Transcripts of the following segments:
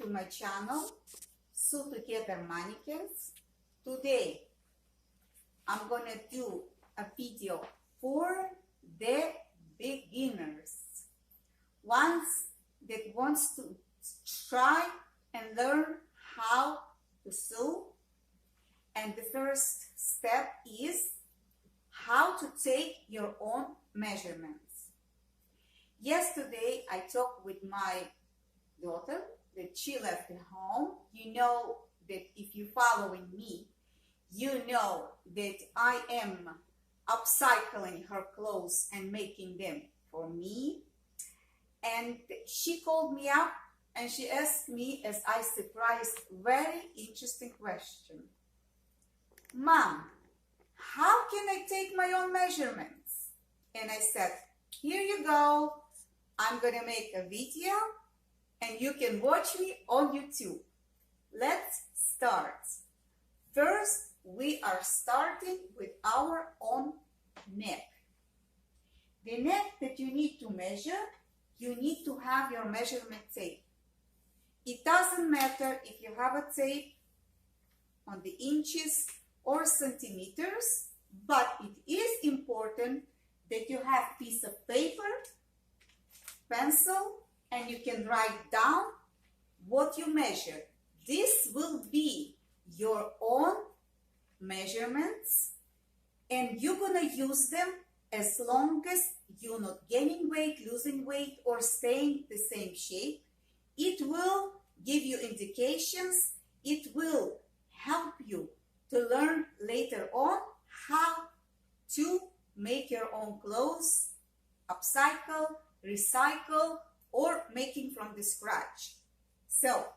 to my channel, Sew Together Mannequins. Today, I'm gonna do a video for the beginners. Ones that wants to try and learn how to sew. And the first step is how to take your own measurements. Yesterday, I talked with my daughter that she left at home. You know that if you're following me, you know that I am upcycling her clothes and making them for me. And she called me up and she asked me, as I surprised, very interesting question. Mom, how can I take my own measurements? And I said, here you go. I'm gonna make a video and you can watch me on YouTube. Let's start. First, we are starting with our own neck. The neck that you need to measure, you need to have your measurement tape. It doesn't matter if you have a tape on the inches or centimeters, but it is important that you have a piece of paper, pencil, and you can write down what you measure. This will be your own measurements, and you're gonna use them as long as you're not gaining weight, losing weight, or staying the same shape. It will give you indications. It will help you to learn later on how to make your own clothes, upcycle, recycle, or making from the scratch. So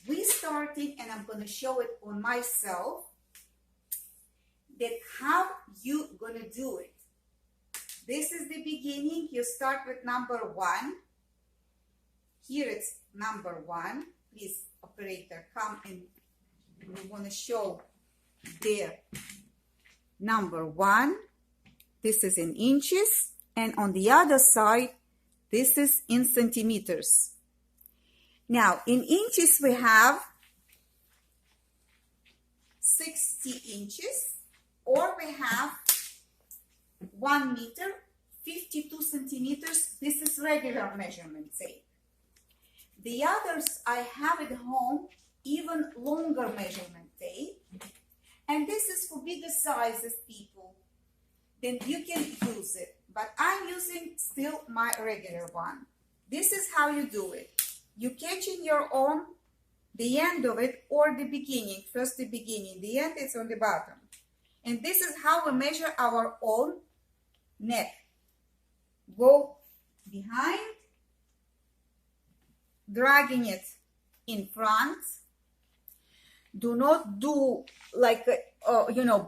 we starting, and I'm going to show it on myself, that how you going to do it. This is the beginning. You start with number 1. Here it's number 1. Please, operator, come and we want to show there number 1. This is in inches, and on the other side this is in centimeters. Now in inches we have 60 inches, or we have 1 meter 52 centimeters. This is regular measurement tape. The others I have at home even longer measurement tape, and this is for bigger sizes people. Then you can use it, but I'm using still my regular one. This is how you do it. You catch in your own the end of it, or the beginning. First the beginning, the end is on the bottom. And this is how we measure our own neck. Go behind, dragging it in front. Do not do like,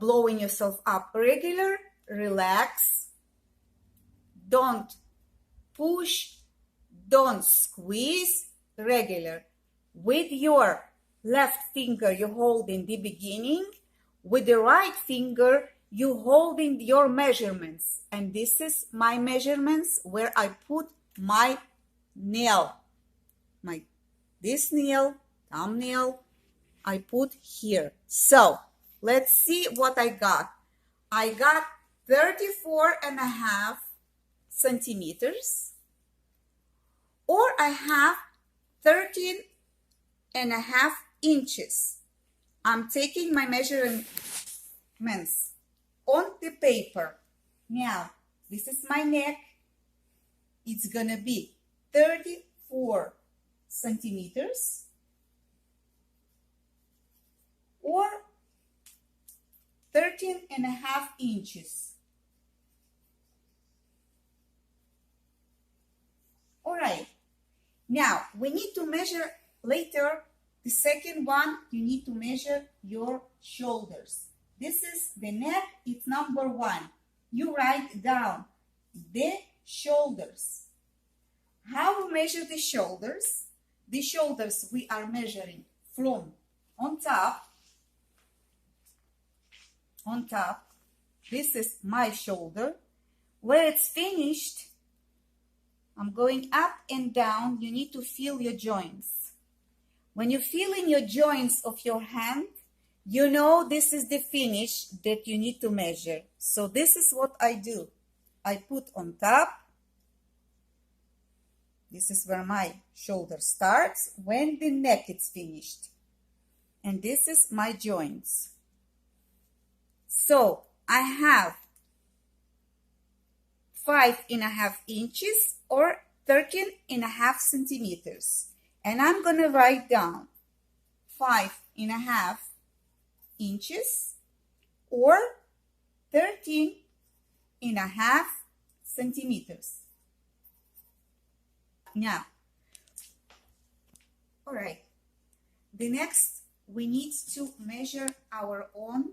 blowing yourself up. Regular, relax. Don't push, don't squeeze. Regular. With your left finger, you hold in the beginning. With the right finger, you hold in your measurements. And this is my measurements where I put my nail. This nail, thumbnail, I put here. So let's see what I got. I got 34.5 centimeters, or I have 13.5 inches. I'm taking my measurements on the paper. Now, this is my neck. It's gonna be 34 centimeters, or 13.5 inches. All right. Now, we need to measure later. The second one, you need to measure your shoulders. This is the neck. It's number 1. You write down the shoulders. How we measure the shoulders? The shoulders we are measuring from on top. This is my shoulder. Where it's finished, I'm going up and down. You need to feel your joints. When you feel in your joints of your hand, you know this is the finish that you need to measure. So this is what I do. I put on top. This is where my shoulder starts when the neck is finished. And this is my joints. So I have 5.5 inches or 13.5 centimeters. And I'm going to write down 5.5 inches or 13.5 centimeters. Now, all right, the next we need to measure our own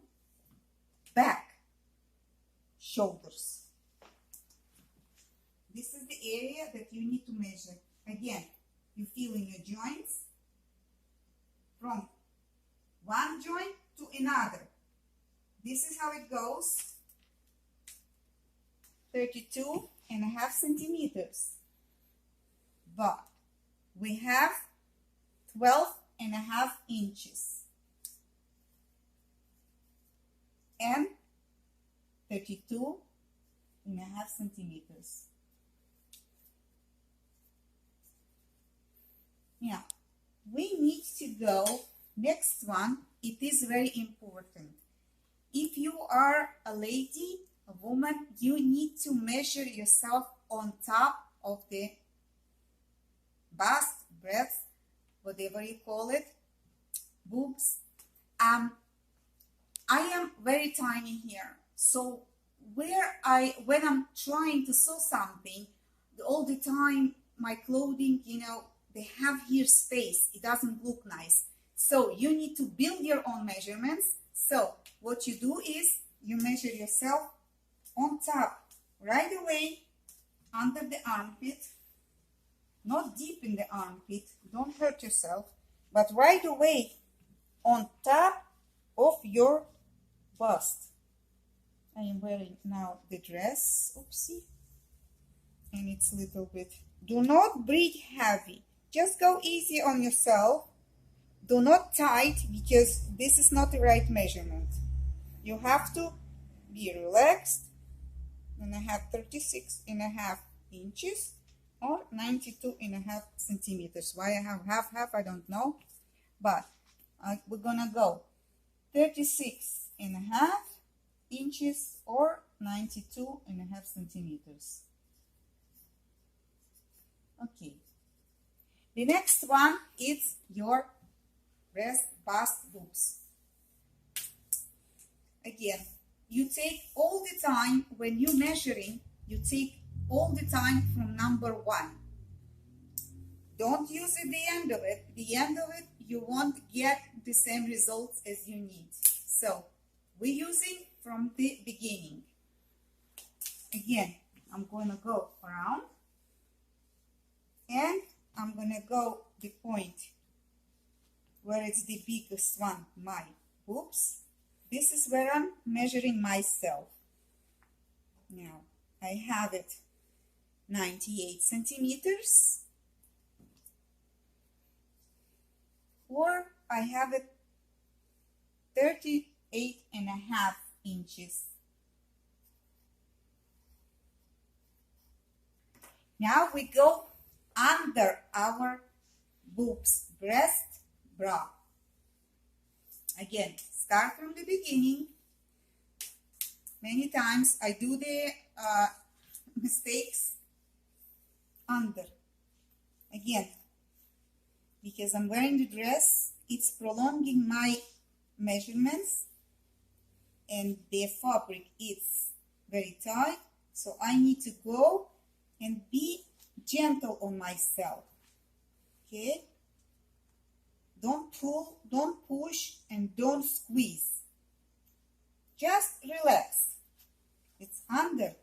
back shoulders. This is the area that you need to measure. Again, you feel in your joints from one joint to another. This is how it goes. 32.5 centimeters. But we have 12.5 inches and 32.5 centimeters. Now, we need to go, next one, it is very important. If you are a lady, a woman, you need to measure yourself on top of the bust, breast, whatever you call it, boobs. I am very tiny here, so when I'm trying to sew something, all the time my clothing, they have here space. It doesn't look nice. So you need to build your own measurements. So what you do is you measure yourself on top, right away, under the armpit, not deep in the armpit, don't hurt yourself, but right away on top of your bust. I am wearing now the dress, oopsie, and it's a little bit, do not breathe heavy, just go easy on yourself, do not tight, because this is not the right measurement. You have to be relaxed, and I have 36.5 inches or 92.5 centimeters. Why I have half, I don't know, but we're gonna go 36.5 inches or 92.5 centimeters. Okay, the next one is your breast, bust, boobs. Again, you take all the time when you're measuring, you take all the time from number 1. Don't use at the end of it. The end of it, you won't get the same results as you need. So we're using from the beginning. Again, I'm going to go around and I'm going to go the point where it's the biggest one, my boobs. This is where I'm measuring myself. Now, I have it 98 centimeters, or I have it 38.5 inches. Now we go under our boobs, breast, bra. Again, start from the beginning. Many times I do the mistakes under. Again, because I'm wearing the dress, it's prolonging my measurements and the fabric is very tight, so I need to go and be gentle on myself. Okay, don't pull, don't push, and don't squeeze. Just relax. It's under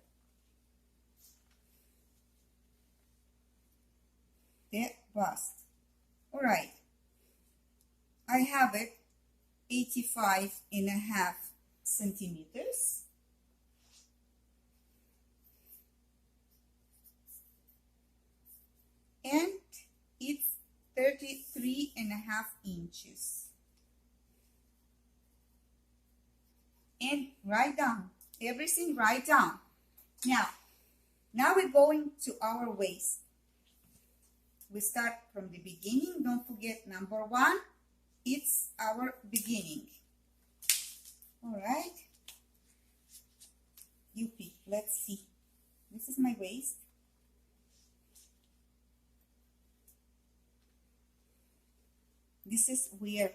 the bust. All right, I have it 85.5 centimeters. And it's 33.5 inches. And write down everything, write down. Now we're going to our waist. We start from the beginning. Don't forget number 1, it's our beginning. All right, you pick. Let's see. This is my waist. This is where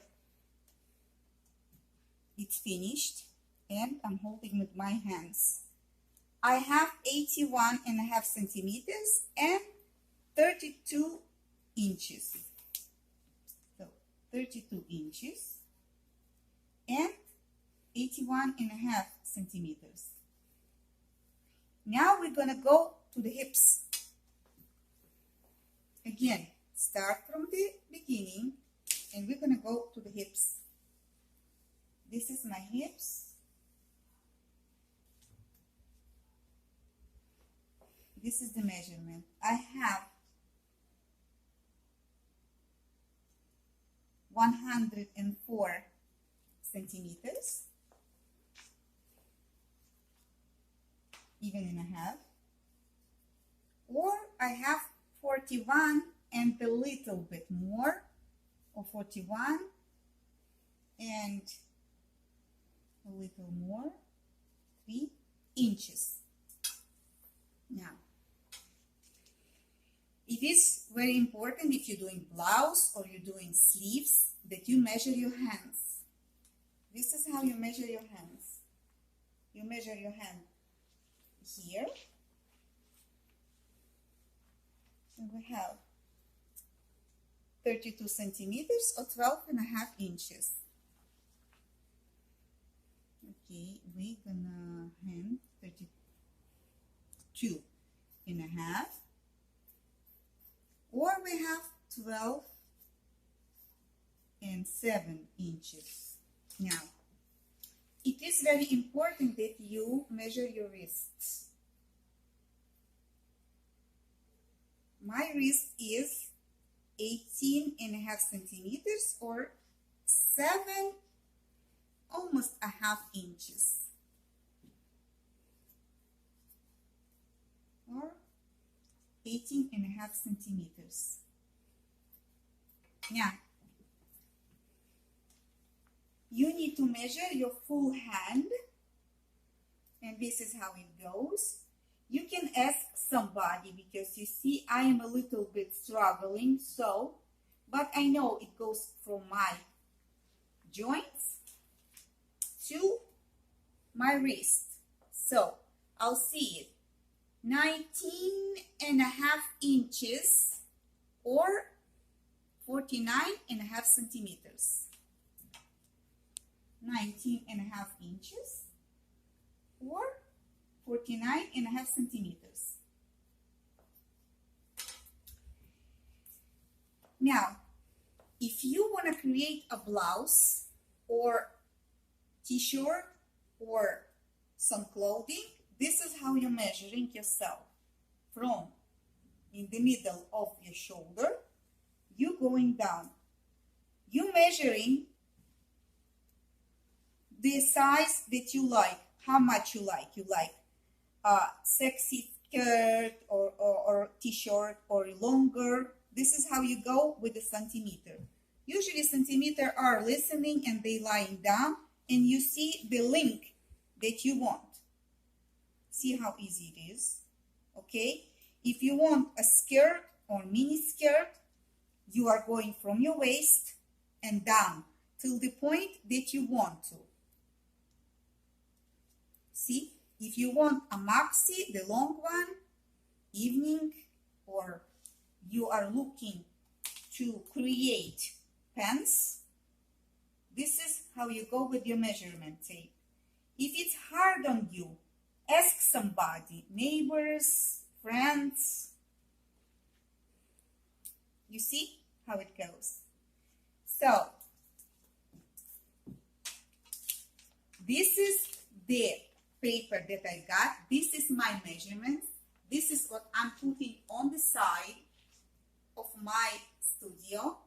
it's finished, and I'm holding with my hands. I have 81.5 centimeters and 32 inches. So 32 inches and 81.5 centimeters. Now we're gonna go to the hips. Again, start from the beginning and we're gonna go to the hips. This is my hips. This is the measurement. I have 104 centimeters, even and a half, or I have 41 and a little bit more, or 41 and a little more, 3 inches. Now, it is very important if you're doing blouse or you're doing sleeves that you measure your hands. This is how you measure your hands. You measure your hand here, and we have 32 centimeters or 12.5 inches. Okay, we're gonna hand 32.5, or we have 12.7 inches. Now, it is very important that you measure your wrists. My wrist is 18.5 centimeters or 7, almost a half inches. Or 18.5 centimeters. Now, you need to measure your full hand, and this is how it goes. You can ask somebody because you see I am a little bit struggling, so, but I know it goes from my joints to my wrist. So I'll see it. 19.5 inches or 49.5 centimeters. 19.5 inches or 49.5 centimeters. Now, if you want to create a blouse or t-shirt or some clothing, this is how you're measuring yourself. From in the middle of your shoulder, you going down. You measuring the size that you like, how much you like. You like a sexy skirt or t-shirt or longer. This is how you go with the centimeter. Usually centimeter are listening and they lying down, and you see the length that you want. See how easy it is, okay? If you want a skirt or mini skirt, you are going from your waist and down till the point that you want to. See, if you want a maxi, the long one, evening, or you are looking to create pants, this is how you go with your measurement tape. If it's hard on you, ask somebody, neighbors, friends. You see how it goes. So, this is the paper that I got. This is my measurements. This is what I'm putting on the side of my studio,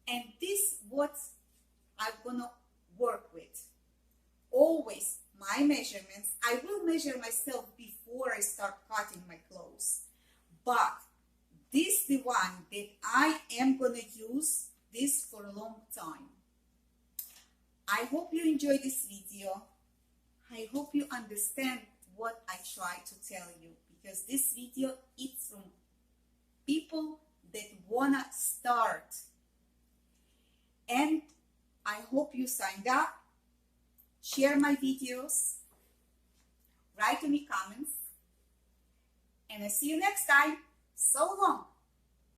and this what I'm gonna work with. Always my measurements, I will measure myself before I start cutting my clothes, but this is the one that I am gonna use this for a long time. I hope you enjoy this video. I hope you understand what I try to tell you, because this video is from people that wanna start. And I hope you signed up, share my videos, write to me comments, and I see you next time. So long.